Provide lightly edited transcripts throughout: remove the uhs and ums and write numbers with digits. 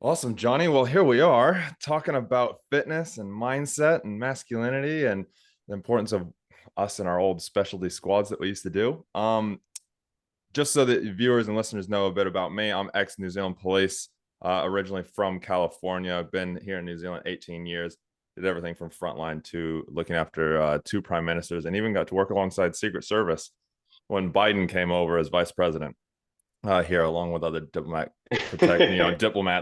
Awesome, Johnny. Well, here we are talking about fitness and mindset and masculinity and the importance of us and our old specialty squads that we used to do. Just so that viewers and listeners know a bit about me, I'm ex-New Zealand police, originally from California. I've been here in New Zealand 18 years, did everything from frontline to looking after two prime ministers, and even got to work alongside Secret Service when Biden came over as vice president here, along with other diplomats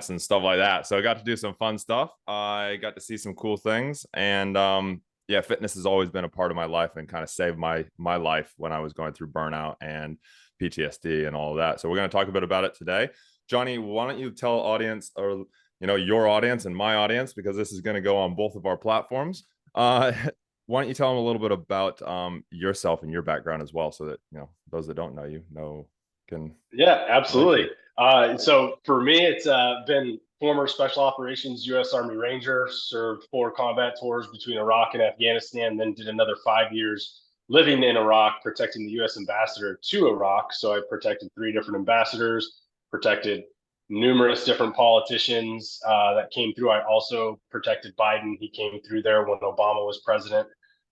and stuff like that. So I got to do some fun stuff. I got to see some cool things, and yeah, fitness has always been a part of my life and kind of saved my life when I was going through burnout and PTSD and all of that. So we're going to talk a bit about it today. Johnny, why don't you tell audience, or your audience and my audience, because this is going to go on both of our platforms. Why don't you tell them a little bit about yourself and your background as well, so that those that don't know you can Yeah, relate to absolutely. you. So for me, it's been former Special Operations U.S. Army Ranger, served 4 combat tours between Iraq and Afghanistan, then did another 5 years living in Iraq, protecting the U.S. ambassador to Iraq. So I protected 3 different ambassadors, protected numerous different politicians that came through. I also protected Biden. He came through there when Obama was president.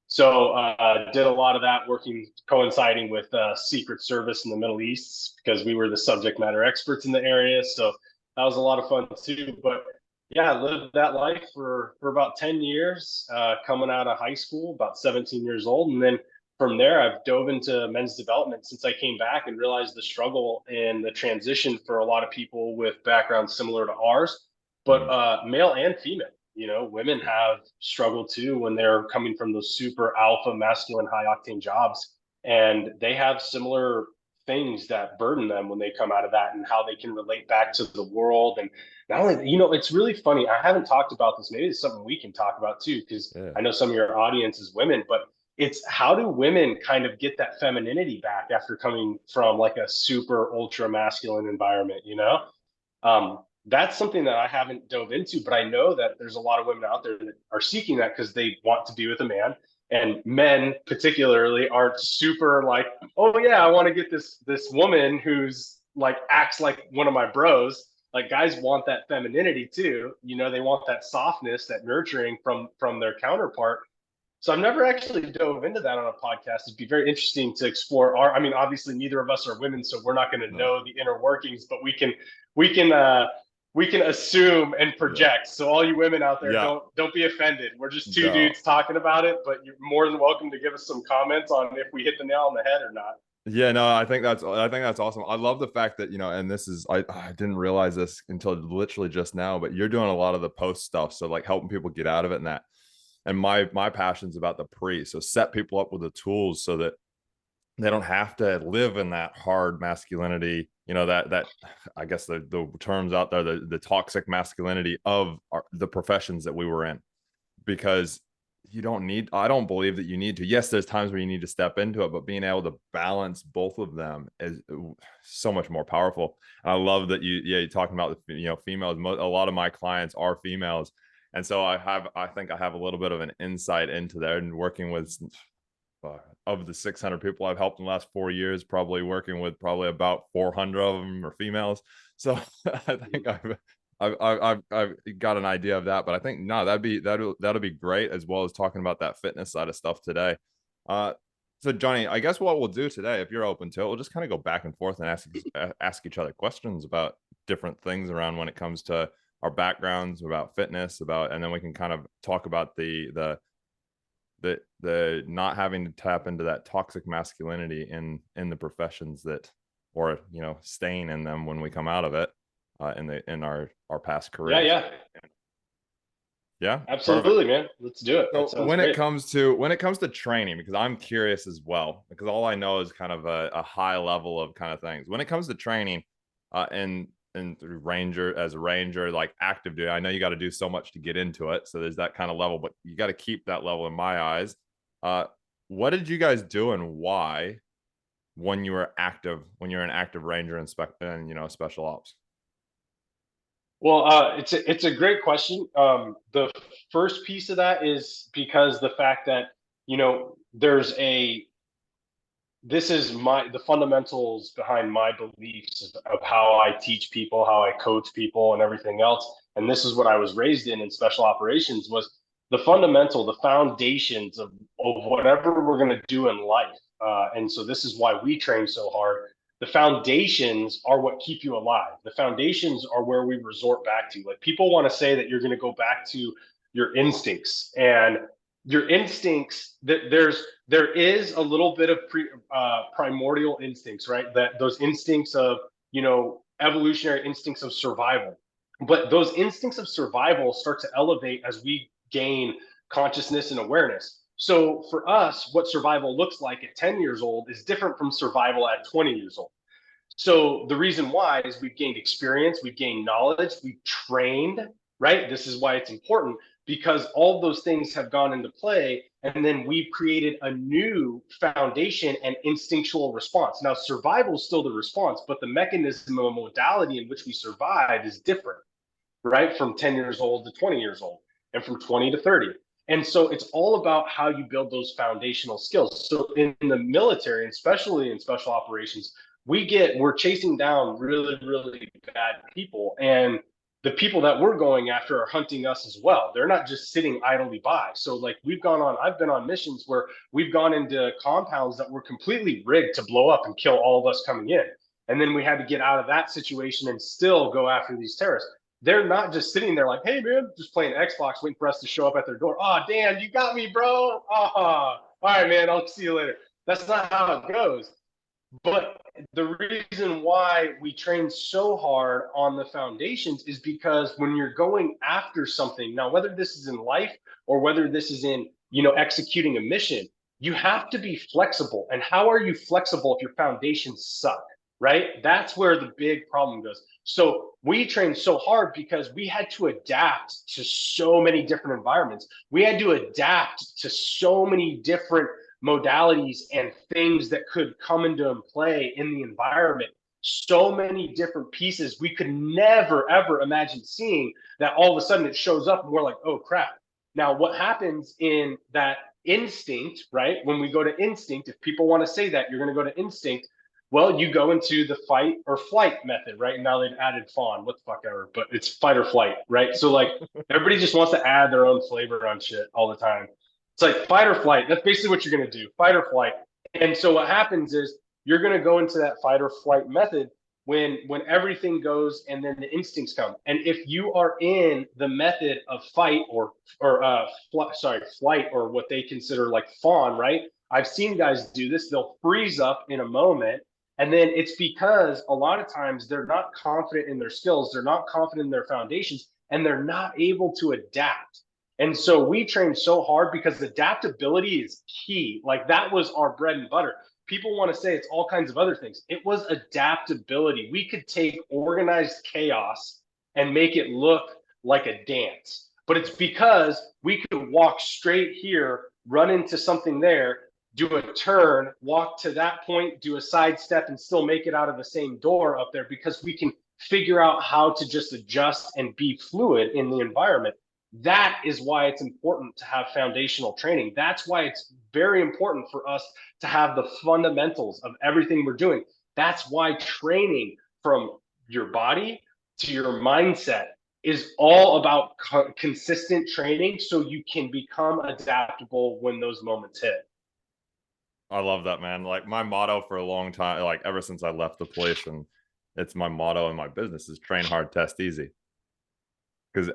So did a lot of that working, coinciding with Secret Service in the Middle East because we were the subject matter experts in the area. So that was a lot of fun too. But yeah, I lived that life for about 10 years, coming out of high school, about 17 years old. And then from there, I've dove into men's development since I came back and realized the struggle and the transition for a lot of people with backgrounds similar to ours, but Mm. male and female. Women have struggled too when they're coming from those super alpha, masculine, high octane jobs. And they have similar things that burden them when they come out of that and how they can relate back to the world. And not only, it's really funny. I haven't talked about this. Maybe it's something we can talk about too, because Yeah. I know some of your audience is women, but it's how do women kind of get that femininity back after coming from like a super ultra masculine environment? That's something that I haven't dove into, but I know that there's a lot of women out there that are seeking that because they want to be with a man. And men particularly aren't super like, oh yeah, I want to get this woman who's like acts like one of my bros. Like guys want that femininity too. They want that softness, that nurturing from their counterpart. So I've never actually dove into that on a podcast. It'd be very interesting to explore I mean, obviously neither of us are women, so we're not going to No. know the inner workings, but we can assume and Yeah. project. So all you women out there, Yeah. don't be offended. We're just two No. dudes talking about it, but you're more than welcome to give us some comments on if we hit the nail on the head or not. Yeah, no, I think that's awesome. I love the fact that, and this is I didn't realize this until literally just now, but you're doing a lot of the post stuff. So like helping people get out of it and that. And my passion's about the pre. So set people up with the tools so that they don't have to live in that hard masculinity, that I guess the terms out there, the toxic masculinity of the professions that we were in. Because I don't believe that you need to. Yes, there's times where you need to step into it, but being able to balance both of them is so much more powerful. And I love that you're talking about females. A lot of my clients are females, and so I think I have a little bit of an insight into there, and working with of the 600 people I've helped in the last 4 years, probably working with probably about 400 of them are females. So I think I've got an idea of that, but I think no, that'll be great, as well as talking about that fitness side of stuff today. Uh, so Johnny, I guess what we'll do today, if you're open to it, we'll just kind of go back and forth and ask each other questions about different things around when it comes to our backgrounds, about fitness, and then we can kind of talk about the not having to tap into that toxic masculinity in the professions that, or staying in them when we come out of it, in our past Yeah, careers. yeah. Yeah, perfect. Absolutely, man. Let's do it. That So sounds great. when it comes to training, because I'm curious as well, because all I know is kind of a high level of kind of things. When it comes to training, and ranger, as a ranger, like active duty, I know you got to do so much to get into it. So there's that kind of level, but you got to keep that level in my eyes. Uh, what did you guys do and why when when you're an active ranger and special ops? Well, it's a great question. The first piece of that is because the fact that there's this is the fundamentals behind my beliefs of how I teach people, how I coach people, and everything else. And this is what I was raised in special operations was the foundations of whatever we're going to do in life. And so this is why we train so hard. The foundations are what keep you alive. The foundations are where we resort back to. Like people want to say that you're going to go back to your instincts, and your instincts, that there is a little bit of primordial instincts, right? That those instincts of, evolutionary instincts of survival. But those instincts of survival start to elevate as we gain consciousness and awareness. So for us, what survival looks like at 10 years old is different from survival at 20 years old. So the reason why is we've gained experience, we've gained knowledge, we've trained, right? This is why it's important, because all those things have gone into play. And then we've created a new foundation and instinctual response. Now, survival is still the response, but the mechanism and modality in which we survive is different, right? From 10 years old to 20 years old, and from 20 to 30. And so it's all about how you build those foundational skills. So in the military, and especially in special operations, we're chasing down really, really bad people. And the people that we're going after are hunting us as well. They're not just sitting idly by. So like I've been on missions where we've gone into compounds that were completely rigged to blow up and kill all of us coming in. And then we had to get out of that situation and still go after these terrorists. They're not just sitting there like, hey man, just playing Xbox, waiting for us to show up at their door. Oh, Dan, you got me, bro. Oh, all right, man, I'll see you later. That's not how it goes. But the reason why we train so hard on the foundations is because when you're going after something, now whether this is in life or whether this is in, executing a mission, you have to be flexible. And how are you flexible if your foundations suck, right? That's where the big problem goes. So we trained so hard because we had to adapt to so many different environments. We had to adapt to so many different modalities and things that could come into play in the environment. So many different pieces we could never, ever imagine seeing, that all of a sudden it shows up and we're like, oh crap. Now, what happens in that instinct, right? When we go to instinct, if people want to say that you're going to go to instinct, well, you go into the fight or flight method, right? Now they've added fawn, what the fuck ever, but it's fight or flight, right? So like everybody just wants to add their own flavor on shit all the time. It's like fight or flight. That's basically what you're going to do, fight or flight. And so what happens is you're going to go into that fight or flight method when everything goes and then the instincts come. And if you are in the method of fight or flight, or what they consider like fawn, right? I've seen guys do this. They'll freeze up in a moment. And then it's because a lot of times they're not confident in their skills, they're not confident in their foundations, and they're not able to adapt. And so we train so hard because adaptability is key. Like that was our bread and butter. People want to say it's all kinds of other things. It was adaptability. We could take organized chaos and make it look like a dance. But it's because we could walk straight here, run into something there, do a turn, walk to that point, do a sidestep, and still make it out of the same door up there, because we can figure out how to just adjust and be fluid in the environment. That is why it's important to have foundational training. That's why it's very important for us to have the fundamentals of everything we're doing. That's why training from your body to your mindset is all about consistent training, so you can become adaptable when those moments hit. I love that, man. Like my motto for a long time, like ever since I left the police, and it's my motto in my business, is train hard, test easy. Because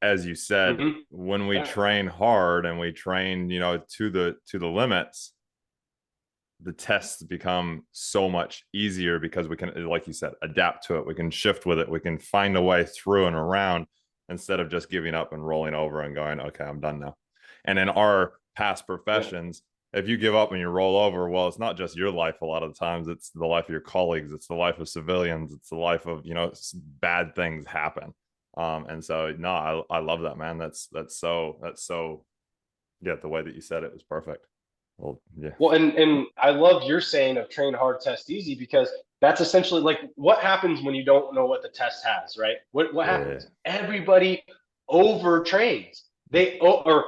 as you said, when we train hard and we train, to the limits, the tests become so much easier because we can, like you said, adapt to it. We can shift with it. We can find a way through and around, instead of just giving up and rolling over and going, okay, I'm done now. And in our past professions, if you give up and you roll over, well, it's not just your life. A lot of the times it's the life of your colleagues. It's the life of civilians. It's the life of, bad things happen. And so, no, I love that, man. That's so, yeah, the way that you said it was perfect. Well, yeah. Well, and I love your saying of train hard, test easy, because that's essentially like what happens when you don't know what the test has, right? What happens? Everybody overtrains. They over,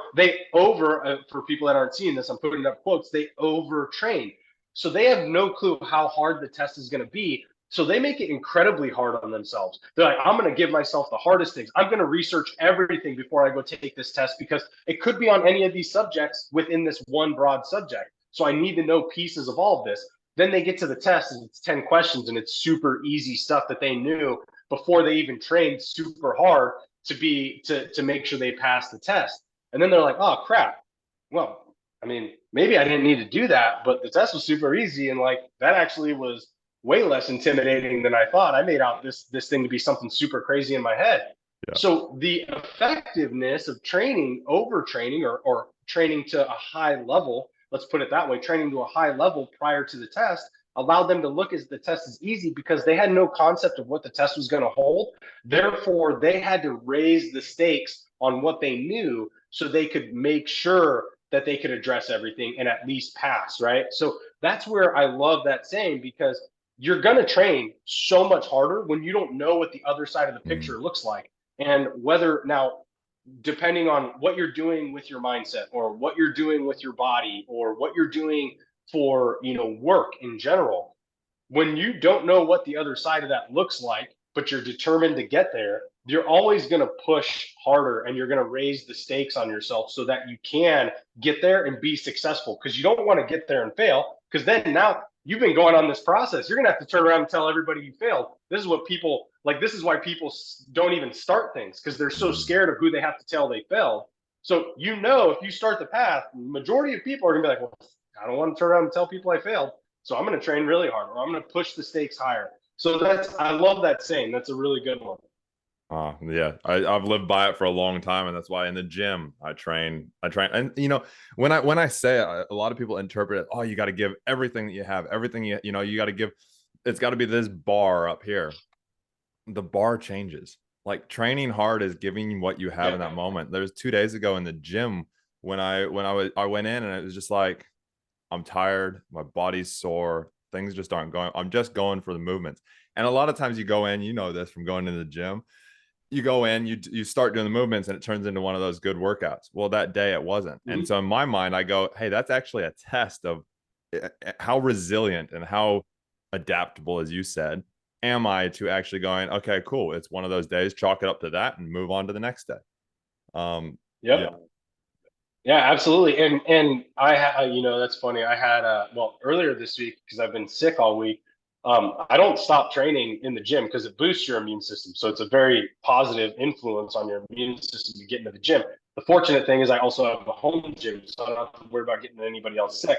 for people that aren't seeing this, I'm putting up quotes, they overtrain. So they have no clue how hard the test is going to be. So they make it incredibly hard on themselves. They're like, I'm going to give myself the hardest things. I'm going to research everything before I go take this test because it could be on any of these subjects within this one broad subject. So I need to know pieces of all of this. Then they get to the test and it's 10 questions and it's super easy stuff that they knew before they even trained super hard to make sure they pass the test. And then they're like, oh crap. Well, I mean, maybe I didn't need to do that, but the test was super easy, and like that actually was way less intimidating than I thought. I made out this thing to be something super crazy in my head. Yeah. So the effectiveness of training, overtraining, or training to a high level, let's put it that way, training to a high level prior to the test allowed them to look as the test is easy because they had no concept of what the test was going to hold. Therefore, they had to raise the stakes on what they knew so they could make sure that they could address everything and at least pass, right? So that's where I love that saying, because you're going to train so much harder when you don't know what the other side of the picture looks like. And whether now, depending on what you're doing with your mindset or what you're doing with your body or what you're doing for, work in general, when you don't know what the other side of that looks like, but you're determined to get there, you're always going to push harder and you're going to raise the stakes on yourself so that you can get there and be successful, because you don't want to get there and fail, because then now you've been going on this process. You're going to have to turn around and tell everybody you failed. This is what people like. This is why people don't even start things, because they're so scared of who they have to tell they failed. So, if you start the path, majority of people are going to be like, well, I don't want to turn around and tell people I failed. So I'm going to train really hard, or I'm going to push the stakes higher. So I love that saying. That's a really good one. Yeah, I've lived by it for a long time, and that's why in the gym I train, and when I say it, a lot of people interpret it, oh, you got to give everything that you have, everything you got to give. It's got to be this bar up here. The bar changes. Like training hard is giving what you have in that moment. There's 2 days ago in the gym when I went in and it was just like, I'm tired, my body's sore, things just aren't going. I'm just going for the movements. And a lot of times you go in, this from going to the gym, you go in, you start doing the movements and it turns into one of those good workouts. Well, that day it wasn't. And so in my mind, I go, hey, that's actually a test of how resilient and how adaptable, as you said, am I to actually going, okay, cool, it's one of those days, chalk it up to that and move on to the next day. Yeah, absolutely. And I had, that's funny. I had earlier this week, because I've been sick all week. I don't stop training in the gym because it boosts your immune system. So it's a very positive influence on your immune system to get into the gym. The fortunate thing is I also have a home gym, so I don't have to worry about getting anybody else sick.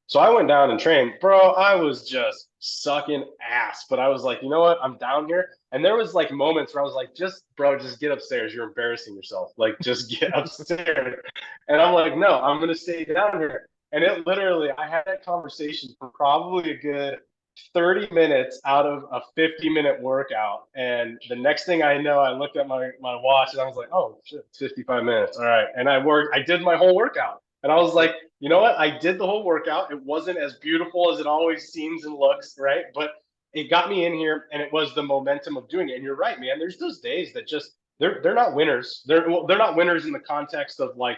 So I went down and trained. Bro, I was just sucking ass. But I was like, you know what? I'm down here. And there was like moments where I was like, just get upstairs. You're embarrassing yourself. Like, just get upstairs. And I'm like, no, I'm going to stay down here. And it literally, I had that conversation for probably a good 30 minutes out of a 50-minute workout. And the next thing I know, I looked at my watch and I was like, oh, shit, it's 55 minutes. All right. And I did my whole workout. And I was like, you know what? I did the whole workout. It wasn't as beautiful as it always seems and looks, right? But it got me in here, and it was the momentum of doing it. And you're right, man. There's those days that just they're not winners. They're not winners in the context of like,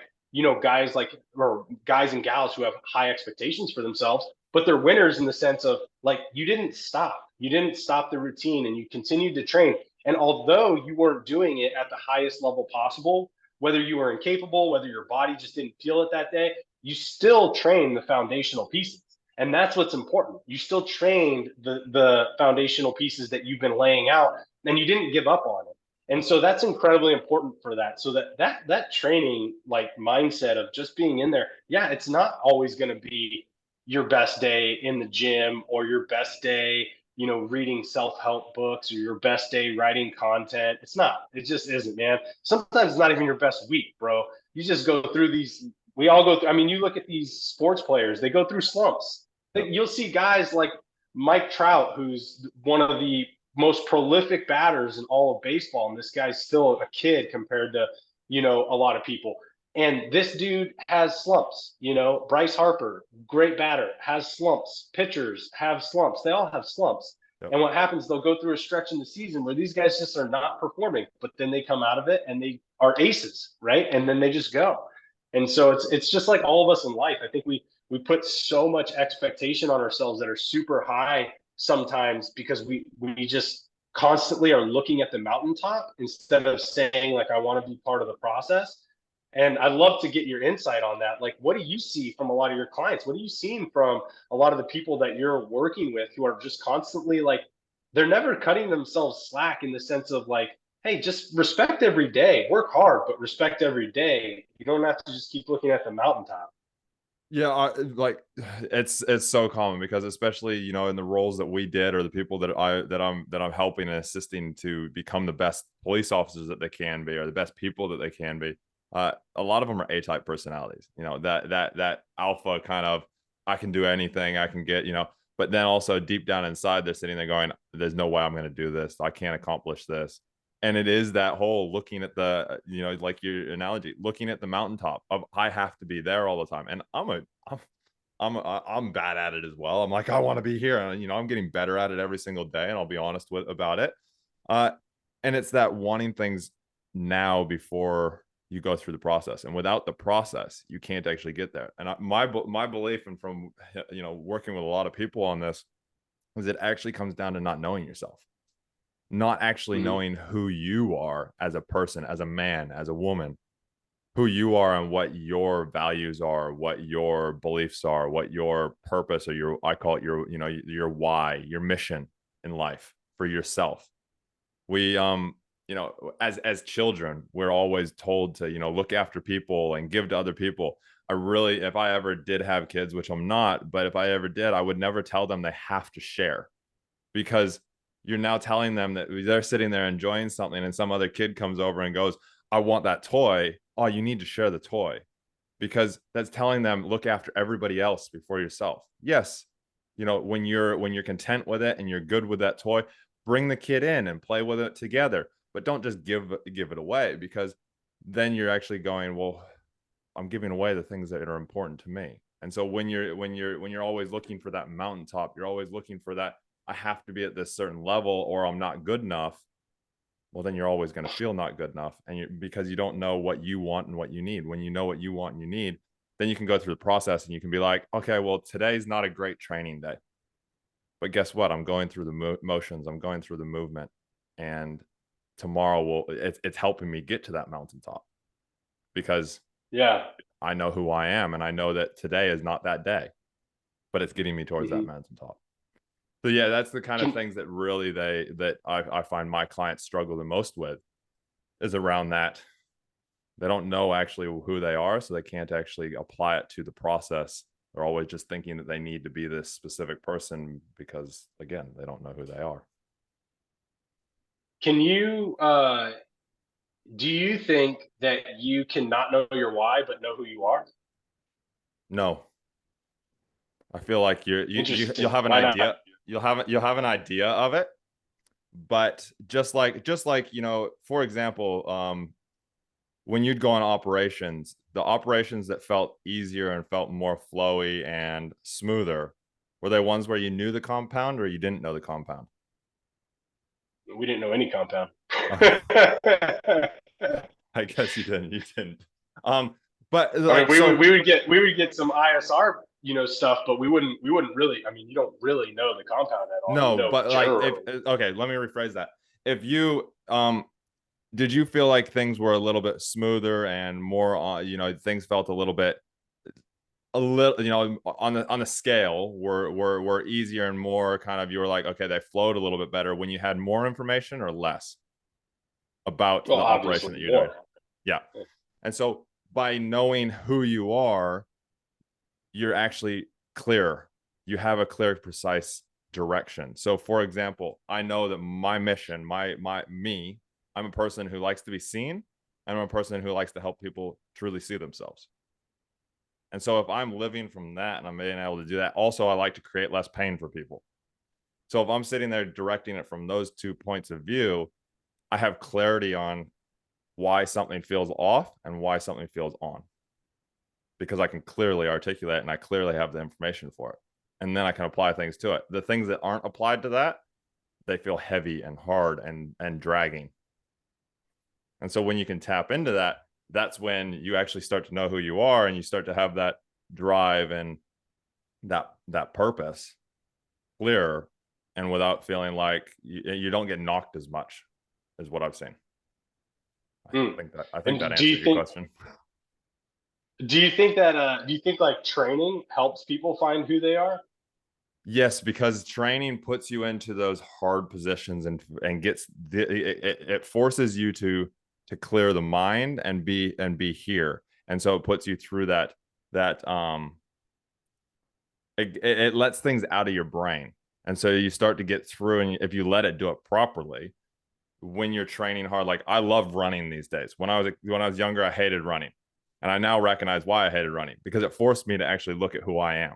guys or guys and gals who have high expectations for themselves, but they're winners in the sense of like, you didn't stop the routine and you continued to train. And although you weren't doing it at the highest level possible, whether you were incapable, whether your body just didn't feel it that day, you still train the foundational pieces. And that's what's important. You still trained the foundational pieces that you've been laying out, and you didn't give up on it. And so that's incredibly important for that. So that training like mindset of just being in there, yeah, it's not always going to be your best day in the gym or your best day reading self-help books, or your best day writing content. It's not. It just isn't, man. Sometimes it's not even your best week, bro. You just go through these. We all go through. I mean, you look at these sports players. They go through slumps. You'll see guys like Mike Trout, who's one of the most prolific batters in all of baseball, and this guy's still a kid compared to a lot of people. And this dude has slumps. Bryce Harper, great batter, has slumps. Pitchers have slumps. They all have slumps. Yep. And what happens, they'll go through a stretch in the season where these guys just are not performing, but then they come out of it and they are aces, right? And then they just go. And so it's just like all of us in life. I think we we put so much expectation on ourselves that are super high sometimes, because we just constantly are looking at the mountaintop instead of saying, like, I want to be part of the process. And I'd love to get your insight on that. Like, what do you see from a lot of your clients? What are you seeing from a lot of the people that you're working with who are just constantly like, they're never cutting themselves slack, in the sense of like, hey, just respect every day, work hard, but respect every day. You don't have to just keep looking at the mountaintop. Yeah, like it's so common because especially in the roles that we did, or the people that I'm helping and assisting to become the best police officers that they can be, or the best people that they can be. A lot of them are A-type personalities. That alpha kind of, I can do anything, I can get, but then also deep down inside they're sitting there going, "There's no way I'm going to do this. I can't accomplish this." And it is that whole looking at the, like your analogy, looking at the mountaintop of, I have to be there all the time. And I'm bad at it as well. I'm like, I want to be here, and I'm getting better at it every single day, and I'll be honest about it. uh and it's that wanting things now before you go through the process, and without the process you can't actually get there. And my belief, and from working with a lot of people on this, is it actually comes down to not knowing yourself, not actually Mm-hmm. knowing who you are as a person, as a man, as a woman, who you are, and what your values are, what your beliefs are, what your purpose, or your, I call it your, your why, your mission in life for yourself. We as children, we're always told to, look after people and give to other people. I really, if I ever did have kids, which I'm not, but if I ever did, I would never tell them they have to share, because you're now telling them that they're sitting there enjoying something, and some other kid comes over and goes, "I want that toy." Oh, you need to share the toy, because that's telling them, look after everybody else before yourself. Yes, when you're content with it and you're good with that toy, bring the kid in and play with it together, but don't just give it away, because then you're actually going, well, I'm giving away the things that are important to me. And so when you're always looking for that mountaintop, you're always looking for that, I have to be at this certain level or I'm not good enough. Well, then you're always going to feel not good enough, and because you don't know what you want and what you need. When you know what you want and you need, then you can go through the process and you can be like, okay, well, today's not a great training day, but guess what? I'm going through the motions, I'm going through the movement, and tomorrow it's helping me get to that mountaintop, because Yeah. I know who I am, and I know that today is not that day, but it's getting me towards that Mm-hmm. mountaintop. So yeah, that's the kind of Can things that really I find my clients struggle the most with, is around that. They don't know actually who they are, so they can't actually apply it to the process. They're always just thinking that they need to be this specific person because, again, they don't know who they are. can you do you think that you cannot know your why but know who you are? No, I feel like you'll Interesting. have an Why not? idea. You'll have an idea of it, but just like for example, when you'd go on operations, the operations that felt easier and felt more flowy and smoother, were they ones where you knew the compound or you didn't know the compound? We didn't know any compound. Okay. I guess you didn't. You didn't. Um, but I mean, like, we would so we would get some ISR, stuff, but we wouldn't really. I mean, you don't really know the compound at all. You no, know but like, if generally. okay, let me rephrase that. If you did you feel like things were a little bit smoother and more things felt a little on the scale were easier and more kind of, you were like, okay, they flowed a little bit better when you had more information or less about Well, the operation that obviously you're doing? more. Yeah. And so by knowing who you are, you're actually clear. You have a clear, precise direction. So for example, I know that my mission, me, I'm a person who likes to be seen, and I'm a person who likes to help people truly see themselves. And so if I'm living from that and I'm being able to do that, also I like to create less pain for people. So if I'm sitting there directing it from those 2 points of view, I have clarity on why something feels off and why something feels on, because I can clearly articulate and I clearly have the information for it. And then I can apply things to it. The things that aren't applied to that, they feel heavy and hard and dragging. And so when you can tap into that, that's when you actually start to know who you are, and you start to have that drive and that purpose clearer, and without feeling like you don't get knocked as much, is what I've seen. Mm. I think that And do answered you your think question. do you think like training helps people find who they are? Yes, because training puts you into those hard positions, and it forces you to clear the mind and be here. And so it puts you through that it lets things out of your brain. And so you start to get through, and if you let it do it properly, when you're training hard, like I love running these days. When I was younger, I hated running. And I now recognize why I hated running, because it forced me to actually look at who I am.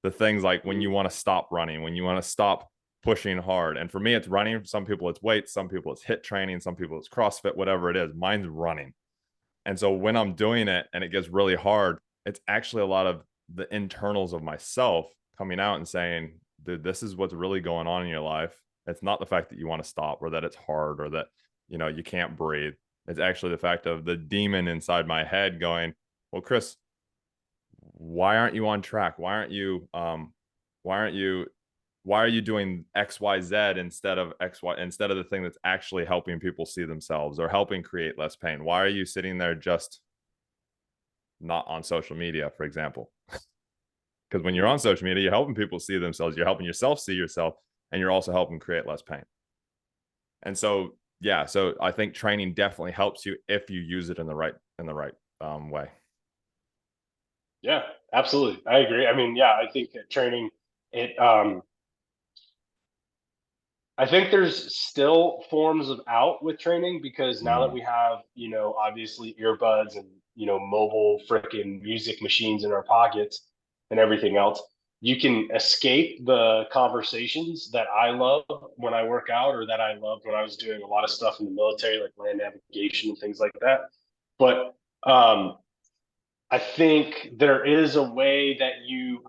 The things like when you want to stop running, when you want to stop pushing hard. And for me, it's running. For some people, it's weights. Some people, it's HIIT training. Some people, it's CrossFit, whatever it is. Mine's running. And so when I'm doing it and it gets really hard, it's actually a lot of the internals of myself coming out and saying, dude, this is what's really going on in your life. It's not the fact that you want to stop, or that it's hard, or that, you can't breathe. It's actually the fact of the demon inside my head going, well, Chris, why aren't you on track? Why aren't you why are you doing XYZ instead of the thing that's actually helping people see themselves or helping create less pain? Why are you sitting there just not on social media, for example? Because when you're on social media, you're helping people see themselves, you're helping yourself see yourself, and you're also helping create less pain. And so, yeah, so I think training definitely helps you if you use it in the right way. Yeah, absolutely. I agree. I mean, yeah, I think that training it I think there's still forms of out with training because now that Mm. we have, obviously earbuds and, mobile freaking music machines in our pockets and everything else, you can escape the conversations that I love when I work out or that I loved when I was doing a lot of stuff in the military, like land navigation and things like that. But I think there is a way that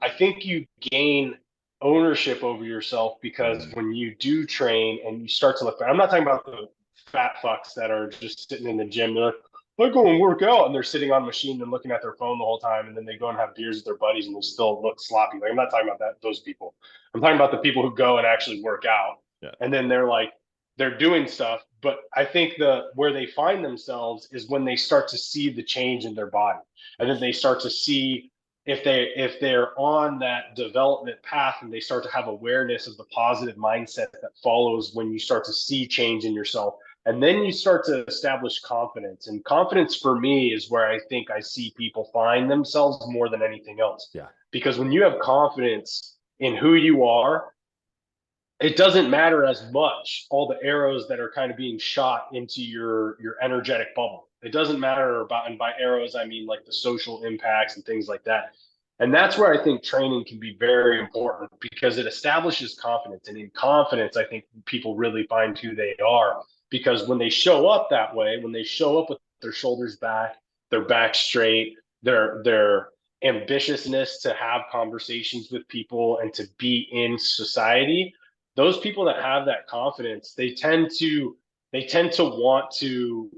I think you gain ownership over yourself because Mm. when you do train and you start to look, I'm not talking about the fat fucks that are just sitting in the gym. They're like, I go and work out and they're sitting on a machine and looking at their phone the whole time. And then they go and have beers with their buddies and they still look sloppy. Like, I'm not talking about those people. I'm talking about the people who go and actually work out. Yeah. And then they're doing stuff. But I think where they find themselves is when they start to see the change in their body and then Yes. they start to see if they're on that development path and they start to have awareness of the positive mindset that follows when you start to see change in yourself, and then you start to establish confidence. And confidence for me is where I think I see people find themselves more than anything else, Yeah. because when you have confidence in who you are, it doesn't matter as much all the arrows that are kind of being shot into your energetic bubble. It doesn't matter about, and by arrows I mean like the social impacts and things like that. And that's where I think training can be very important because it establishes confidence, and in confidence I think people really find who they are, because when they show up that way, when they show up with their shoulders back, their back straight, their ambitiousness to have conversations with people and to be in society, those people that have that confidence, they tend to want to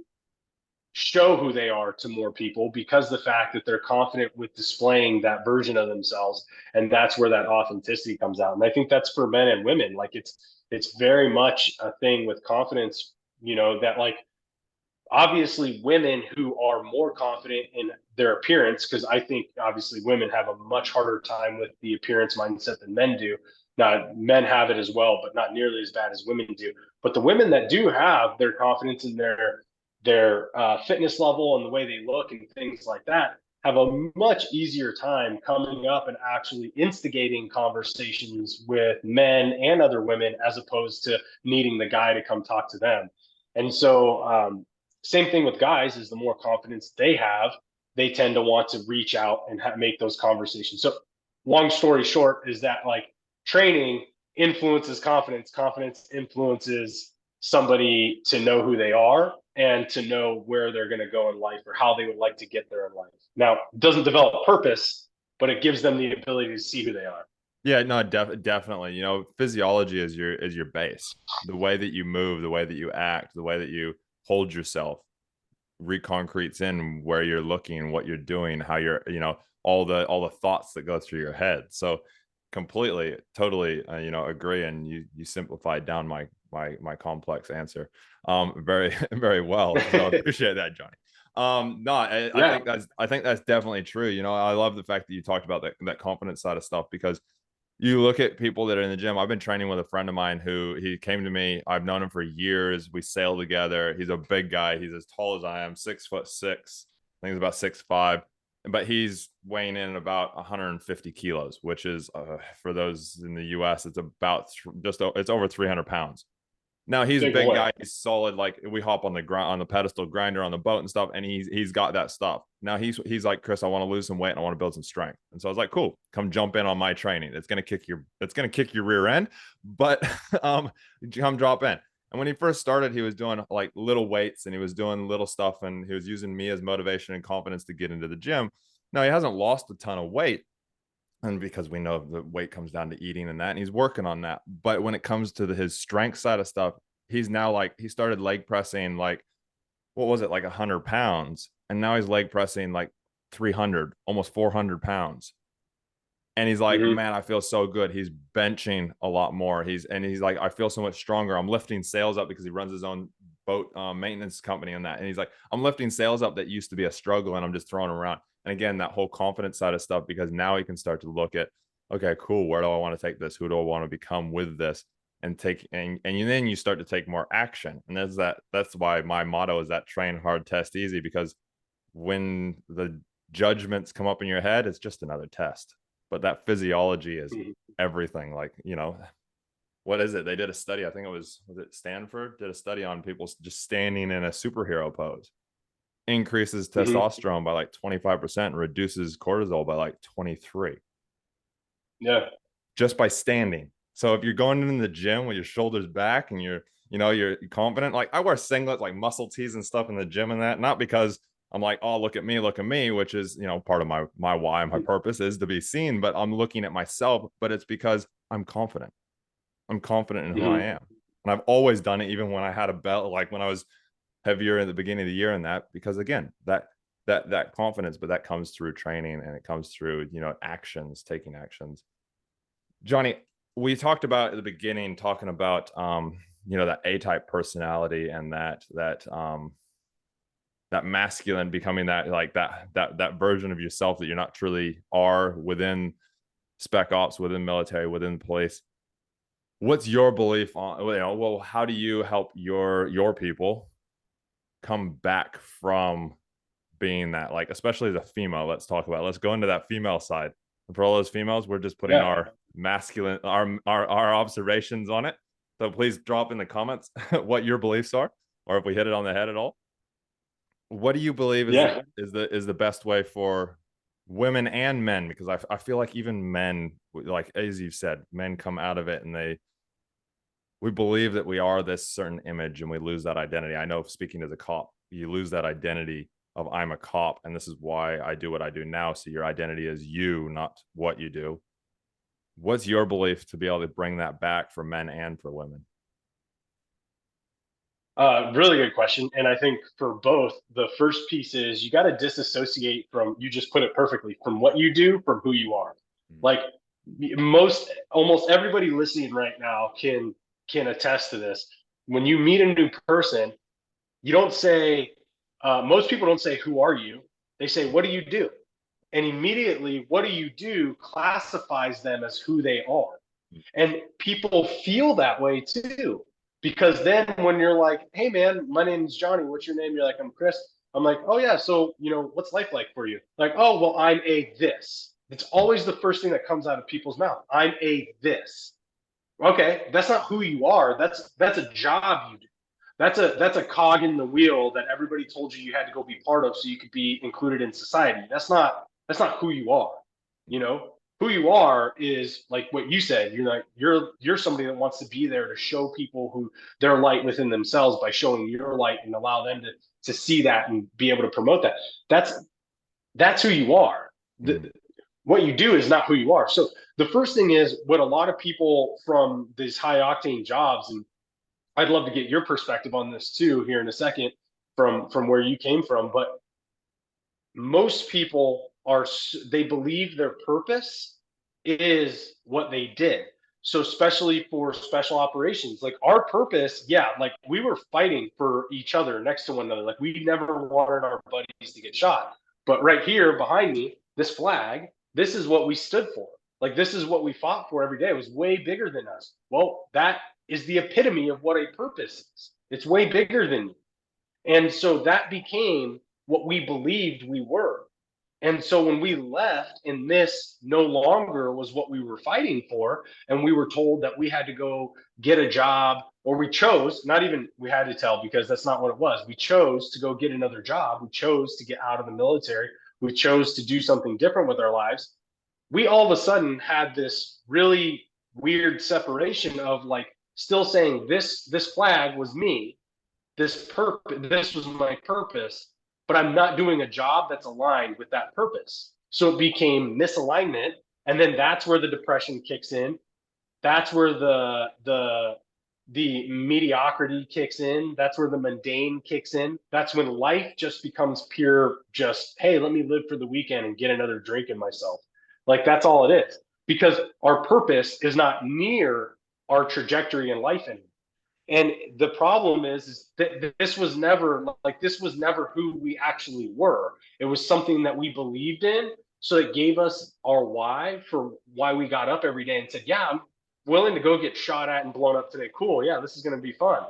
show who they are to more people because the fact that they're confident with displaying that version of themselves, and that's where that authenticity comes out. And I think that's for men and women. Like it's very much a thing with confidence, that like obviously women who are more confident in their appearance, because I think obviously women have a much harder time with the appearance mindset than men do. Now, men have it as well, but not nearly as bad as women do. But the women that do have their confidence in their fitness level and the way they look and things like that have a much easier time coming up and actually instigating conversations with men and other women as opposed to needing the guy to come talk to them. And so same thing with guys, is the more confidence they have, they tend to want to reach out and make those conversations. So long story short is that like training influences confidence, confidence influences somebody to know who they are and to know where they're going to go in life or how they would like to get there in life. Now, it doesn't develop purpose, but it gives them the ability to see who they are. Yeah, no, definitely. Physiology is your base. The way that you move, the way that you act, the way that you hold yourself, reconcretes in where you're looking, what you're doing, how you're, all the thoughts that go through your head. So completely, totally, agree. And you simplified down my complex answer very very well. So I appreciate that, Johnny. No, Yeah. I think that's definitely true. I love the fact that you talked about that confidence side of stuff, because you look at people that are in the gym. I've been training with a friend of mine who he came to me. I've known him for years. We sail together. He's a big guy. He's as tall as I am, 6'6". I think he's about 6'5", but he's weighing in about 150 kilos, which is for those in the US, it's about it's over 300 pounds. Now he's a Big big boy. guy. He's solid. Like we hop on the ground, on the pedestal grinder on the boat and stuff, and he's got that stuff. Now he's like, Chris, I want to lose some weight and I want to build some strength. And so I was like, cool, come jump in on my training. It's gonna kick your rear end, but come drop in. And when he first started, he was doing like little weights and he was doing little stuff, and he was using me as motivation and confidence to get into the gym. Now he hasn't lost a ton of weight, and because we know the weight comes down to eating and that, and he's working on that. But when it comes to his strength side of stuff, he's now like, he started leg pressing like, what was it, like 100 pounds, and now he's leg pressing like 300, almost 400 pounds. And he's like, Mm-hmm. man, I feel so good. He's benching a lot more. He's like, I feel so much stronger. I'm lifting sales up because he runs his own boat maintenance company and that. And he's like, I'm lifting sales up that used to be a struggle, and I'm just throwing them around. And again, that whole confidence side of stuff, because now he can start to look at, okay, cool, where do I want to take this? Who do I want to become with this? And then you start to take more action. And that's why my motto is that train hard, test easy, because when the judgments come up in your head, it's just another test. But that physiology is Mm-hmm. everything. Like, what is it? They did a study, I think was it Stanford, did a study on people just standing in a superhero pose. Increases Mm-hmm. testosterone by like 25%, reduces cortisol by like 23, Yeah. just by standing. So if you're going in the gym with your shoulders back and you're confident, like I wear singlets, like muscle tees and stuff in the gym and that, not because I'm like, oh, look at me, which is, part of my why, my purpose is to be seen, but I'm looking at myself, but it's because I'm confident. I'm confident in who I Mm-hmm. am. And I've always done it, even when I had a belt, like when I was heavier at the beginning of the year and that, because again, that confidence, but that comes through training, and it comes through, actions, taking actions. Johnny, we talked about at the beginning, talking about that A-type personality, and that masculine becoming that, like that version of yourself that you're not truly are within spec ops, within military, within police. What's your belief on, well, how do you help your people come back from being that, like, especially as a female? Let's go into that female side. And for all those females, we're just putting Yeah. our masculine, our observations on it. So please drop in the comments what your beliefs are, or if we hit it on the head at all. What do you believe Yeah. is the best way for women and men? Because I feel like even men, like as you said, men come out of it and we believe that we are this certain image, and we lose that identity. I know, speaking as a cop, you lose that identity of, I'm a cop and this is why I do what I do now. So your identity is you, not what you do. What's your belief to be able to bring that back for men and for women? Really good question. And I think for both, the first piece is you got to disassociate from, you just put it perfectly, from what you do from who you are. Like almost everybody listening right now can attest to this. When you meet a new person, you don't say, most people don't say, who are you? They say, what do you do? And immediately, what do you do classifies them as who they are. And people feel that way too. Because then when you're like, hey man, my name's Johnny, what's your name? You're like, I'm Chris. I'm like, oh yeah, so what's life like for you? Like, oh well, I'm a this. It's always the first thing that comes out of people's mouth. I'm a this. Okay, that's not who you are. That's a job you do. That's a cog in the wheel that everybody told you had to go be part of so you could be included in society. That's not who you are. You know, who you are is like what you said. You're somebody that wants to be there to show people who their light within themselves by showing your light and allow them to see that and be able to promote that. That's who you are. What you do is not who you are. So the first thing is what a lot of people from these high octane jobs, and I'd love to get your perspective on this too here in a second from where you came from, but most people they believe their purpose is what they did. So especially for special operations, like our purpose, yeah, like we were fighting for each other next to one another. Like we never wanted our buddies to get shot. But right here behind me, this flag, this is what we stood for. Like this is what we fought for every day. It was way bigger than us. Well, that is the epitome of what a purpose is. It's way bigger than you. And so that became what we believed we were. And so when we left and this no longer was what we were fighting for, and we were told that we had to go get a job, or we chose, not even we had to tell because that's not what it was. We chose to go get another job. We chose to get out of the military. We chose to do something different with our lives. We all of a sudden had this really weird separation of like still saying this flag was me, this was my purpose, but I'm not doing a job that's aligned with that purpose. So it became misalignment, and then that's where the depression kicks in. That's where the mediocrity kicks in. That's where the mundane kicks in. That's when life just becomes pure, just, hey, let me live for the weekend and get another drink in myself. Like that's all it is. Because our purpose is not near our trajectory in life anymore. And the problem is that this was never who we actually were. It was something that we believed in. So it gave us our why for why we got up every day and said, yeah, I'm willing to go get shot at and blown up today. Cool. Yeah, this is going to be fun.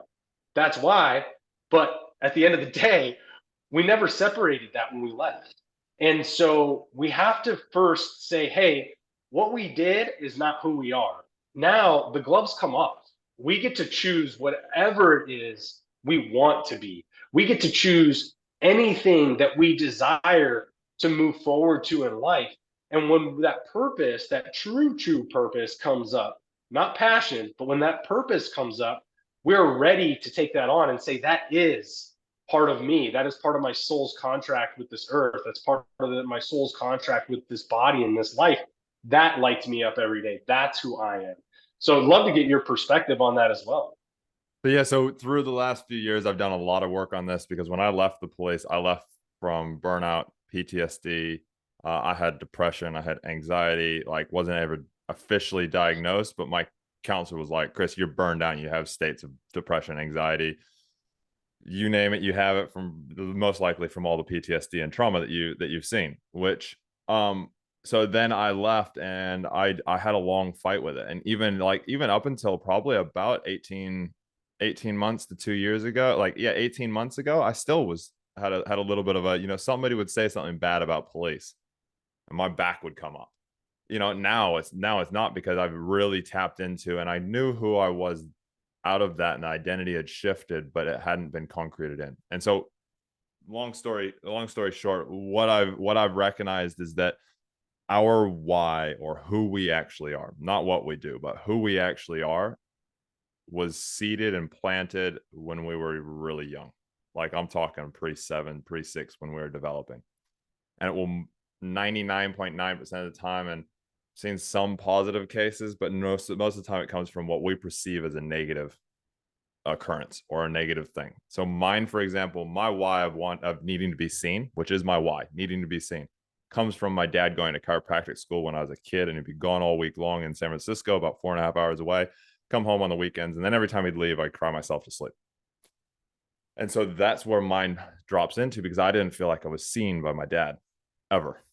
That's why. But at the end of the day, we never separated that when we left. And so we have to first say, hey, what we did is not who we are. Now the gloves come off. We get to choose whatever it is we want to be. We get to choose anything that we desire to move forward to in life. And when that purpose, that true purpose comes up, not passion, but when that purpose comes up, we're ready to take that on and say, that is part of me. That is part of my soul's contract with this earth. That's part of my soul's contract with this body and this life. That lights me up every day. That's who I am. So I'd love to get your perspective on that as well. But yeah, so through the last few years, I've done a lot of work on this because when I left the police, I left from burnout, PTSD. I had depression, I had anxiety, like wasn't ever officially diagnosed, but my counselor was like, Chris, you're burned out. You have states of depression, anxiety, you name it, you have it from most likely from all the PTSD and trauma that you've seen, which so then I left and I had a long fight with it. And even up until probably about 18 months to 2 years ago, like, yeah, 18 months ago, I still had a little bit of a, somebody would say something bad about police and my back would come up. Now it's not, because I've really tapped into, and I knew who I was out of that, and the identity had shifted, but it hadn't been concreted in. And so long story short, what I've recognized is that our why, or who we actually are, not what we do, but who we actually are, was seeded and planted when we were really young. Like I'm talking pre-7, pre-6 when we were developing. And it will 99.9% of the time, and seen some positive cases, but most of the time it comes from what we perceive as a negative occurrence or a negative thing. So mine, for example, my why of needing to be seen, which is my why, needing to be seen, comes from my dad going to chiropractic school when I was a kid, and he'd be gone all week long in San Francisco, about 4.5 hours away, come home on the weekends, and then every time he'd leave, I'd cry myself to sleep. And so that's where mine drops into, because I didn't feel like I was seen by my dad ever.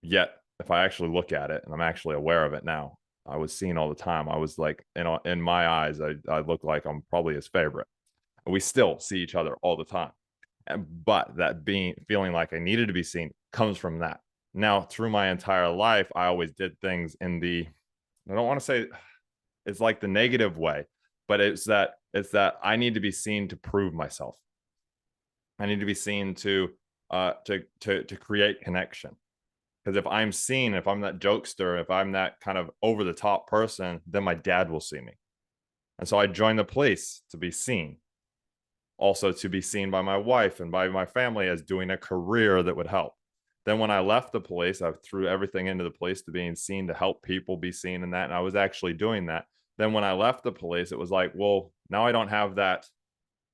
Yet, if I actually look at it, and I'm actually aware of it now, I was seen all the time. I was like, in my eyes, I look like I'm probably his favorite. We still see each other all the time. But that feeling like I needed to be seen comes from that. Now, through my entire life, I always did things in I don't want to say it's like the negative way, but it's that I need to be seen to prove myself. I need to be seen to create connection. Because if I'm seen, if I'm that jokester, if I'm that kind of over the top person, then my dad will see me. And so I joined the police to be seen. Also to be seen by my wife and by my family as doing a career that would help. Then when I left the police, I threw everything into the police to being seen, to help people be seen in that. And I was actually doing that. Then when I left the police, it was like, well, now I don't have that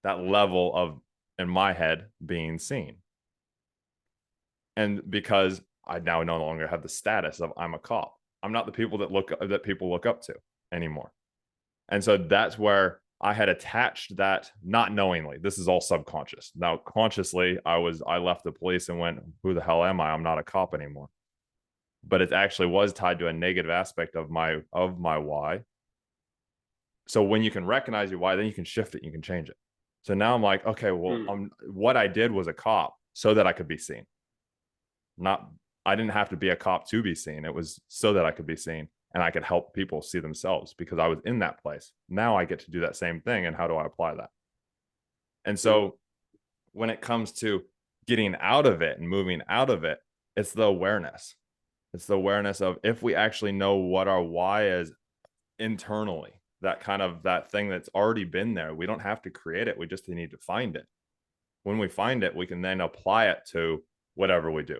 level of, in my head, being seen. And because I now no longer have the status of I'm a cop. I'm not the people that people look up to anymore. And so that's where I had attached that, not knowingly. This is all subconscious. Now consciously, I left the police and went, who the hell am I? I'm not a cop anymore. But it actually was tied to a negative aspect of my why. So when you can recognize your why, then you can shift it, you can change it. So now I'm like, okay, well, what I did was a cop so that I could be seen. Not, I didn't have to be a cop to be seen. It was so that I could be seen and I could help people see themselves because I was in that place. Now I get to do that same thing. And how do I apply that? And so when it comes to getting out of it and moving out of it, it's the awareness. It's the awareness of, if we actually know what our why is internally, that thing that's already been there, we don't have to create it. We just need to find it. When we find it, we can then apply it to whatever we do.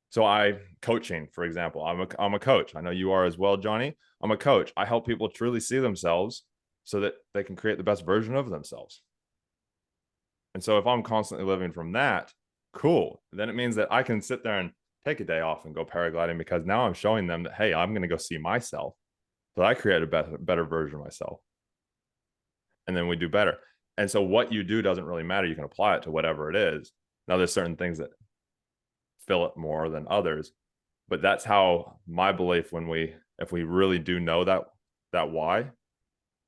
So coaching, for example, I'm a coach. I know you are as well, Johnny. I'm a coach. I help people truly see themselves so that they can create the best version of themselves. And so if I'm constantly living from that, cool. Then it means that I can sit there and take a day off and go paragliding, because now I'm showing them that, hey, I'm going to go see myself. So I create a better version of myself. And then we do better. And so what you do doesn't really matter. You can apply it to whatever it is. Now there's certain things that fill it more than others, but that's how my belief, if we really do know that why,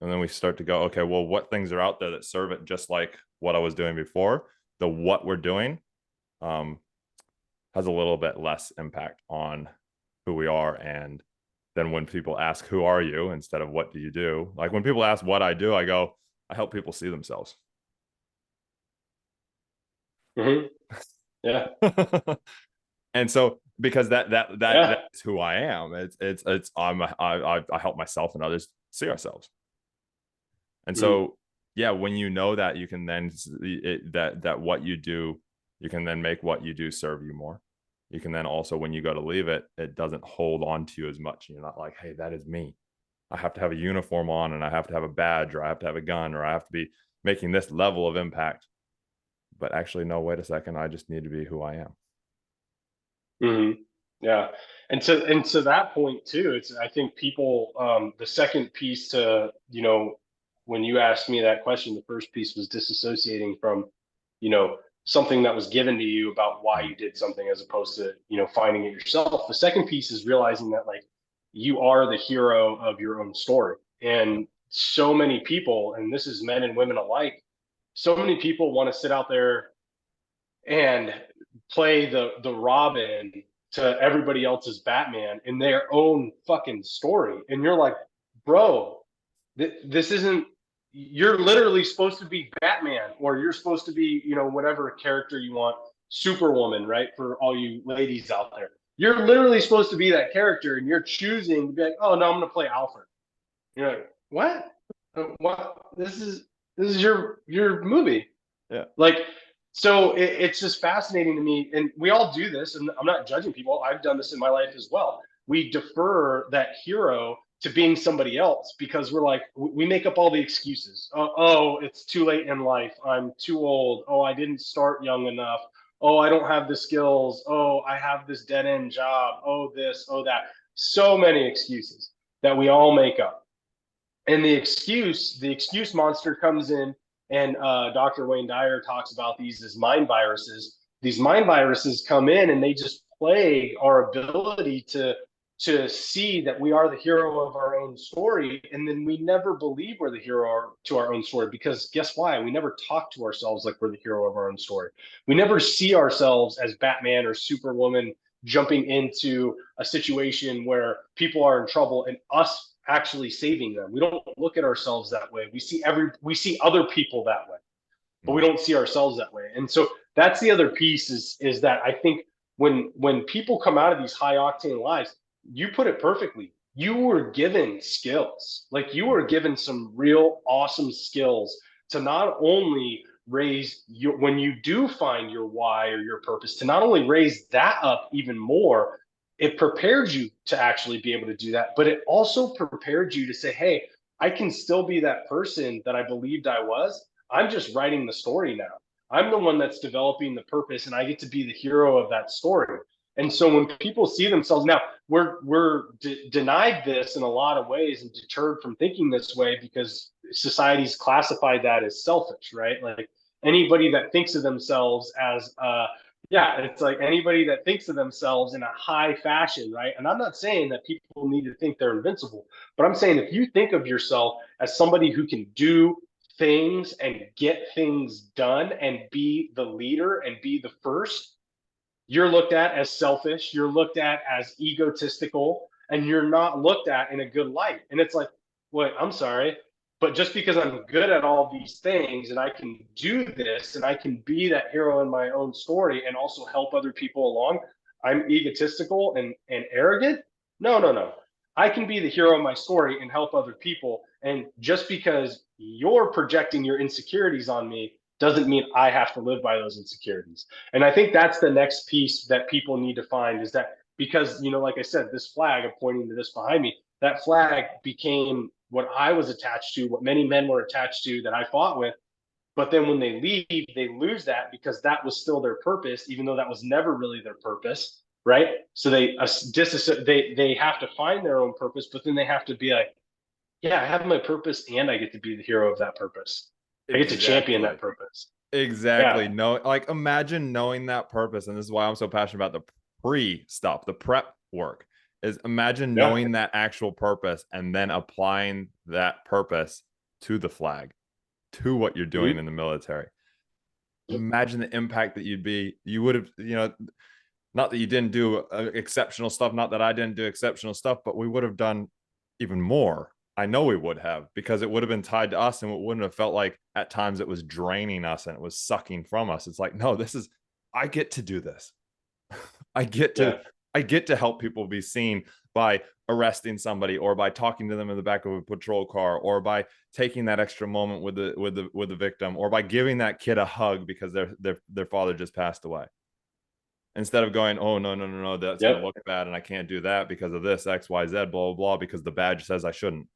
and then we start to go, okay, well, what things are out there that serve it just like what I was doing before? What we're doing has a little bit less impact on who we are. And then when people ask, who are you, instead of what do you do? Like when people ask what I do, I go, I help people see themselves. Yeah. And so, because that's who I am. I help myself and others see ourselves. And so, yeah, when you know that, you can then that what you do, you can then make what you do serve you more. You can then also, when you go to leave it, it doesn't hold on to you as much. You're not like, hey, that is me. I have to have a uniform on, and I have to have a badge, or I have to have a gun, or I have to be making this level of impact. But actually, no, wait a second. I just need to be who I am. Yeah. And to that point too, I think people, the second piece to, when you asked me that question, the first piece was disassociating from, something that was given to you about why you did something, as opposed to, finding it yourself. The second piece is realizing that, like, you are the hero of your own story. And so many people, and this is men and women alike, so many people want to sit out there and play the Robin to everybody else's Batman in their own fucking story. And you're like, bro, this isn't, you're literally supposed to be Batman, or you're supposed to be, whatever character you want, Superwoman, right? For all you ladies out there, you're literally supposed to be that character, and you're choosing to be like, oh no, I'm going to play Alfred. You're like, what? What? This is your movie. Yeah. Like, so it's just fascinating to me. And we all do this, and I'm not judging people. I've done this in my life as well. We defer that hero to being somebody else because we're like, we make up all the excuses. Oh, it's too late in life. I'm too old. Oh, I didn't start young enough. Oh, I don't have the skills. Oh, I have this dead end job. Oh, this, oh, that. So many excuses that we all make up. And the excuse monster comes in, and Dr. Wayne Dyer talks about these as mind viruses. These mind viruses come in and they just plague our ability to see that we are the hero of our own story. And then we never believe we're the hero to our own story, because guess why? We never talk to ourselves like we're the hero of our own story. We never see ourselves as Batman or Superwoman jumping into a situation where people are in trouble and us actually saving them. We don't look at ourselves that way. We see other people that way, but we don't see ourselves that way. And so that's the other piece, is that I think when people come out of these high octane lives, you put it perfectly. You were given skills. Like, you were given some real awesome skills to not only raise your, when you do find your why or your purpose, to not only raise that up even more. It prepared you to actually be able to do that, but it also prepared you to say, hey, I can still be that person that I believed I was. I'm just writing the story now. I'm the one that's developing the purpose, and I get to be the hero of that story. And so when people see themselves now, we're denied this in a lot of ways and deterred from thinking this way because society's classified that as selfish, right? Like anybody that thinks of themselves as yeah, it's like anybody that thinks of themselves in a high fashion, right? And I'm not saying that people need to think they're invincible, but I'm saying if you think of yourself as somebody who can do things and get things done and be the leader and be the first, you're looked at as selfish, you're looked at as egotistical, and you're not looked at in a good light. And it's like, wait, I'm sorry, but just because I'm good at all these things and I can do this and I can be that hero in my own story and also help other people along, I'm egotistical and arrogant? No, no, no. I can be the hero of my story and help other people. And just because you're projecting your insecurities on me doesn't mean I have to live by those insecurities. And I think that's the next piece that people need to find is that because, you know, like I said, this flag, I'm pointing to this behind me, that flag became what I was attached to, what many men were attached to that I fought with. But then when they leave, they lose that because that was still their purpose, even though that was never really their purpose, right? So they have to find their own purpose, but then they have to be like, yeah, I have my purpose and I get to be the hero of that purpose. I get to champion Exactly. that purpose. Exactly. Yeah. No, like imagine knowing that purpose. And this is why I'm so passionate about the pre-stuff, the prep work, is imagine Yeah. knowing that actual purpose and then applying that purpose to the flag, to what you're doing Mm-hmm. in the military. Imagine the impact that you would have, not that you didn't do exceptional stuff, not that I didn't do exceptional stuff, but we would have done even more. I know we would have, because it would have been tied to us and it wouldn't have felt like at times it was draining us and it was sucking from us. It's like, no, I get to do this. I get to, Yeah. I get to help people be seen by arresting somebody or by talking to them in the back of a patrol car or by taking that extra moment with the victim or by giving that kid a hug because their father just passed away. Instead of going, oh, no, no, no, no, that's going to Yep. look bad and I can't do that because of this, X, Y, Z, blah, blah, blah, because the badge says I shouldn't.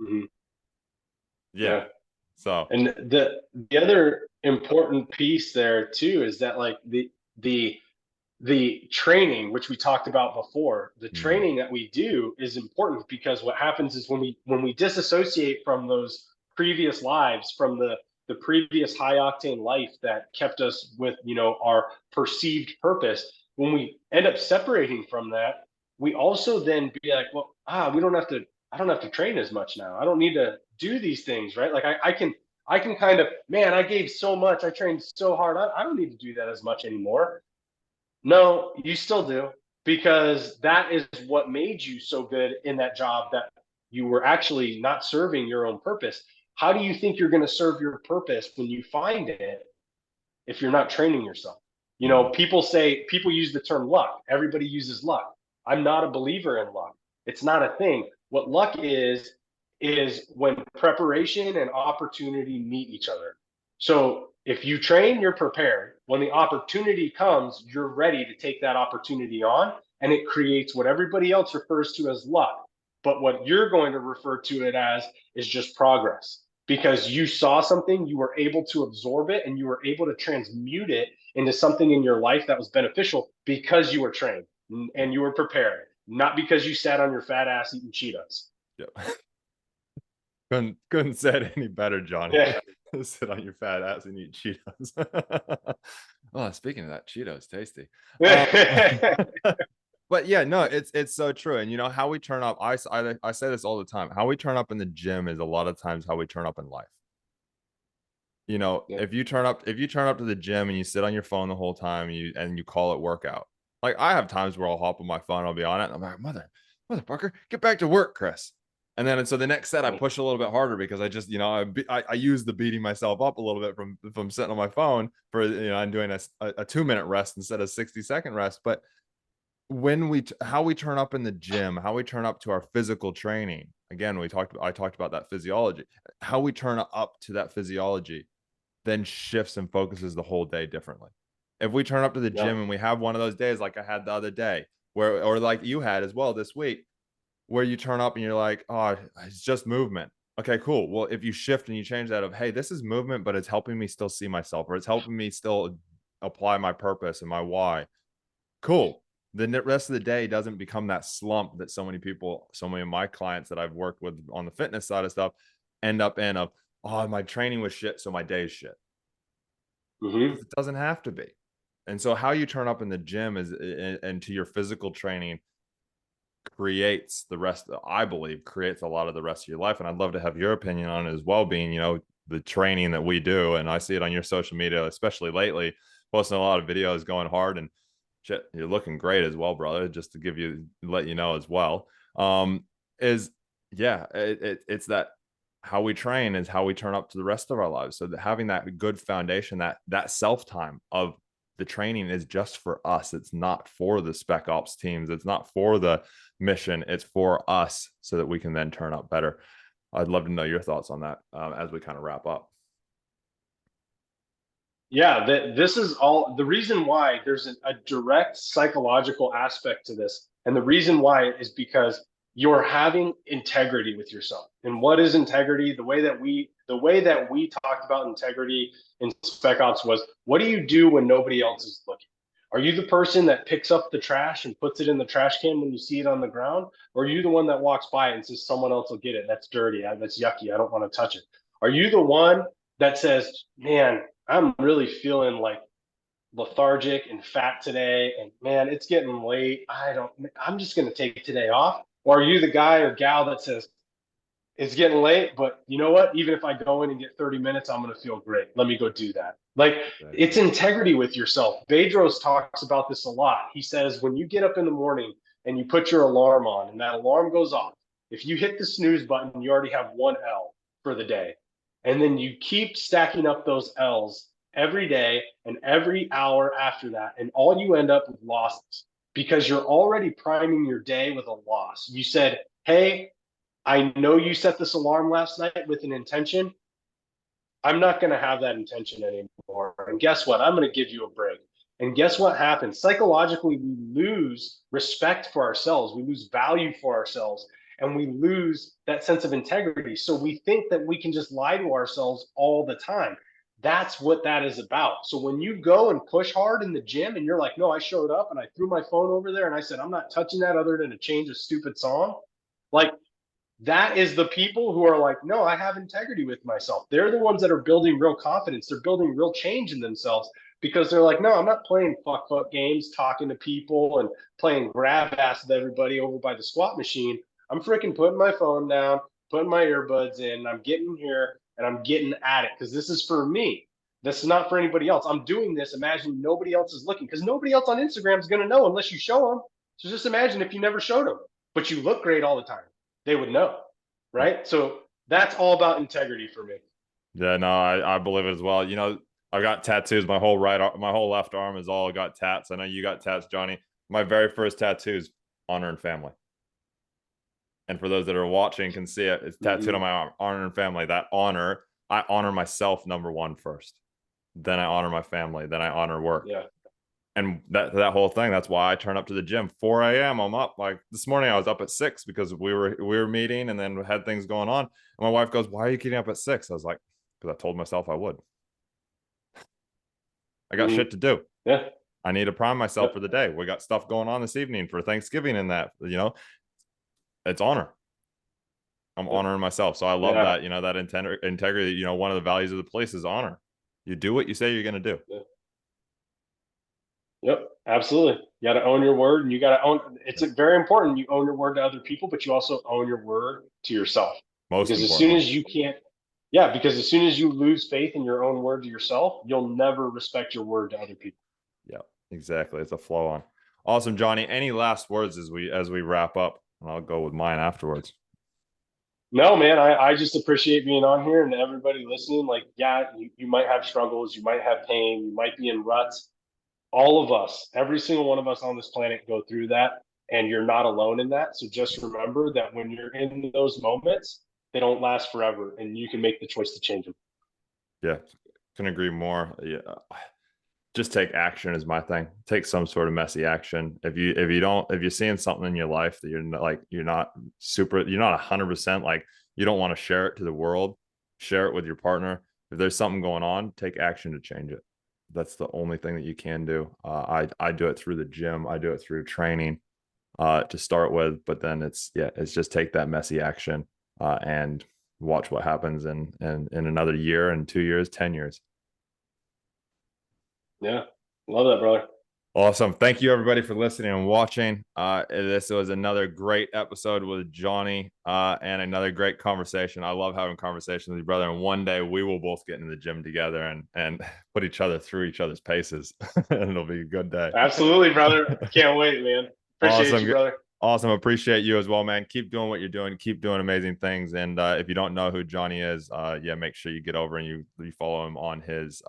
Mm-hmm. Yeah. Yeah. So, And the other important piece there too is that like the the training which we talked about before, the mm, training that we do is important because what happens is when we disassociate from those previous lives, from the previous high octane life that kept us with, you know, our perceived purpose, when we end up separating from that, we also then be like, well, we don't have to, I don't have to train as much now. I don't need to do these things, right? Like I can kind of, man, I gave so much, I trained so hard, I don't need to do that as much anymore. No, you still do, because that is what made you so good in that job, that you were actually not serving your own purpose. How do you think you're going to serve your purpose when you find it if you're not training yourself? You know, mm, people use the term luck. Everybody uses luck. I'm not a believer in luck. It's not a thing. What luck is when preparation and opportunity meet each other. So if you train, you're prepared. When the opportunity comes, you're ready to take that opportunity on, and it creates what everybody else refers to as luck. But what you're going to refer to it as is just progress, because you saw something, you were able to absorb it, and you were able to transmute it into something in your life that was beneficial because you were trained and you were prepared, not because you sat on your fat ass eating Cheetos. yeah. Couldn't say it any better, Johnny. Yeah. Sit on your fat ass and eat Cheetos. Oh, speaking of that, Cheetos, tasty. But yeah, no, it's so true. And you know how we turn up. I say this all the time. How we turn up in the gym is a lot of times how we turn up in life. You know, Yeah. if you turn up to the gym and you sit on your phone the whole time and you call it workout. Like I have times where I'll hop on my phone, I'll be on it, and I'm like, motherfucker, get back to work, Chris. And then so the next set I push a little bit harder because I just, I use the beating myself up a little bit from sitting on my phone for, I'm doing a 2 minute rest instead of 60-second rest. But how we turn up in the gym, how we turn up to our physical training, again, I talked about that physiology, how we turn up to that physiology then shifts and focuses the whole day differently. If we turn up to the Yeah. gym and we have one of those days like I had the other day, where or like you had as well this week, where you turn up and you're like, oh, it's just movement. Okay, cool. Well, if you shift and you change that of, hey, this is movement, but it's helping me still see myself, or it's helping me still apply my purpose and my why, cool. The rest of the day doesn't become that slump that so many people, so many of my clients that I've worked with on the fitness side of stuff end up in of, oh, my training was shit, so my day is shit. Mm-hmm. It doesn't have to be. And so how you turn up in the gym is, and to your physical training, creates the rest, I believe, creates a lot of the rest of your life. And I'd love to have your opinion on it as well, being, the training that we do. And I see it on your social media, especially lately, posting a lot of videos, going hard, and shit, you're looking great as well, brother. Just to let you know as well. Is yeah, it's that how we train is how we turn up to the rest of our lives. So that having that good foundation, that self time of the training is just for us. It's not for the spec ops teams. It's not for the mission. It's for us so that we can then turn up better. I'd love to know your thoughts on that as we kind of wrap up. Yeah, this is all the reason why there's a direct psychological aspect to this. And the reason why is because you're having integrity with yourself. And what is integrity? The way that we talked about integrity in Spec Ops was, what do you do when nobody else is looking? Are you the person that picks up the trash and puts it in the trash can when you see it on the ground? Or are you the one that walks by and says, someone else will get it? That's dirty. That's yucky. I don't want to touch it. Are you the one that says, man, I'm really feeling like lethargic and fat today, and man, it's getting late. I'm just going to take today off? Or are you the guy or gal that says, it's getting late, but you know what? Even if I go in and get 30 minutes, I'm going to feel great. Let me go do that. Like, it's Exactly. integrity with yourself. Bedros talks about this a lot. He says, when you get up in the morning and you put your alarm on and that alarm goes off, if you hit the snooze button, you already have one L for the day. And then you keep stacking up those L's every day and every hour after that. And all you end up with losses because you're already priming your day with a loss. You said, hey, I know you set this alarm last night with an intention. I'm not going to have that intention anymore. And guess what? I'm going to give you a break. And guess what happens? Psychologically, we lose respect for ourselves, we lose value for ourselves, and we lose that sense of integrity. So we think that we can just lie to ourselves all the time. That's what that is about. So when you go and push hard in the gym and you're like, no, I showed up and I threw my phone over there and I said, I'm not touching that other than to change a stupid song. Like, that is the people who are like, no, I have integrity with myself. They're the ones that are building real confidence. They're building real change in themselves because they're like, no, I'm not playing fuck games, talking to people and playing grab ass with everybody over by the squat machine. I'm freaking putting my phone down, putting my earbuds in, I'm getting here and I'm getting at it because this is for me. This is not for anybody else. I'm doing this. Imagine nobody else is looking because nobody else on Instagram is going to know unless you show them. So just imagine if you never showed them, but you look great all the time, they would know, right? So that's all about integrity for me. Yeah, no, I believe it as well. I've got tattoos. My whole left arm is all got tats. I know you got tats, Johnny. My very first tattoos, honor and family. And for those that are watching can see it, it's tattooed on Mm-hmm. my arm, honor and family. That honor, I honor myself number one first. Then I honor my family. Then I honor work. Yeah. And that whole thing, that's why I turn up to the gym 4 a.m. I'm up. Like this morning I was up at 6 because we were meeting and then had things going on. And my wife goes, why are you getting up at 6? I was like, because I told myself I would. I got Mm-hmm. shit to do. Yeah. I need to prime myself for Yep. the day. We got stuff going on this evening for Thanksgiving and that, it's honor. I'm Yep. honoring myself. So I love Yeah. that, that integrity, one of the values of the place is honor. You do what you say you're going to do. Yeah. Yep. Absolutely. You got to own your word, and you got to own. It's very important. You own your word to other people, but you also own your word to yourself. Most Because as soon importantly. as you can't, yeah, because as soon as you lose faith in your own word to yourself, you'll never respect your word to other people. Yeah, exactly. It's a flow on. Awesome, Johnny. Any last words as we wrap up? And I'll go with mine afterwards. No, man, I just appreciate being on here and everybody listening. Like, yeah, you might have struggles, you might have pain, you might be in ruts. All of us, every single one of us on this planet go through that, and you're not alone in that. So just remember that when you're in those moments, they don't last forever, and you can make the choice to change them. Yeah, can agree more. Yeah, just take action is my thing. Take some sort of messy action. If you're seeing something in your life that you're not 100% like you don't want to share it to the world, share it with your partner. If there's something going on, take action to change it. that's the only thing that you can do. I do it through the gym. I do it through training to start with, but then it's just take that messy action and watch what happens in another year and 2 years, 10 years. Yeah, love that, brother. Awesome. Thank you everybody for listening and watching. This was another great episode with Johnny and another great conversation. I love having conversations with you, brother. And one day we will both get in the gym together and put each other through each other's paces. And it'll be a good day. Absolutely, brother. I can't wait, man. Appreciate you, Awesome. brother. Awesome. Appreciate you as well, man. Keep doing what you're doing. Keep doing amazing things. And if you don't know who Johnny is, yeah, make sure you get over and you follow him on his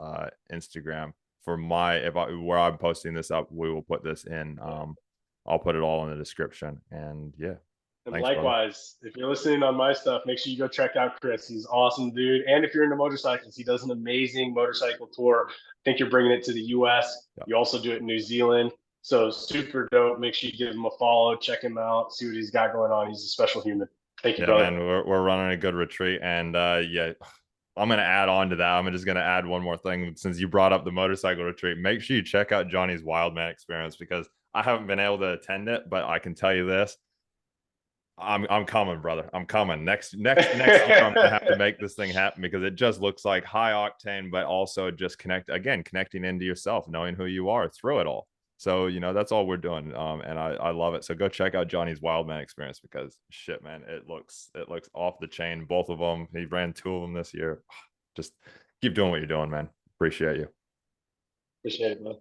Instagram. For where I'm posting this up, we will put this in. I'll put it all in the description. And yeah, And thanks, brother. likewise, if you're listening on my stuff, make sure you go check out Chris. He's awesome, dude. And if you're into motorcycles, he does an amazing motorcycle tour. I think you're bringing it to the US. Yep. You also do it in New Zealand. So super dope. Make sure you give him a follow, check him out, see what he's got going on. He's a special human. Thank you, Yeah, brother. man, we're running a good retreat. And yeah, I'm going to add on to that. I'm just going to add one more thing. Since you brought up the motorcycle retreat, make sure you check out Johnny's Wildman experience, because I haven't been able to attend it, but I can tell you this. I'm coming, brother. I'm coming. Next year, I'm gonna have to make this thing happen, because it just looks like high octane, but also just connecting into yourself, knowing who you are through it all. So, that's all we're doing. And I love it. So go check out Johnny's Wildman experience, because shit, man, it looks off the chain. Both of them. He ran 2 of them this year. Just keep doing what you're doing, man. Appreciate you. Appreciate it, man.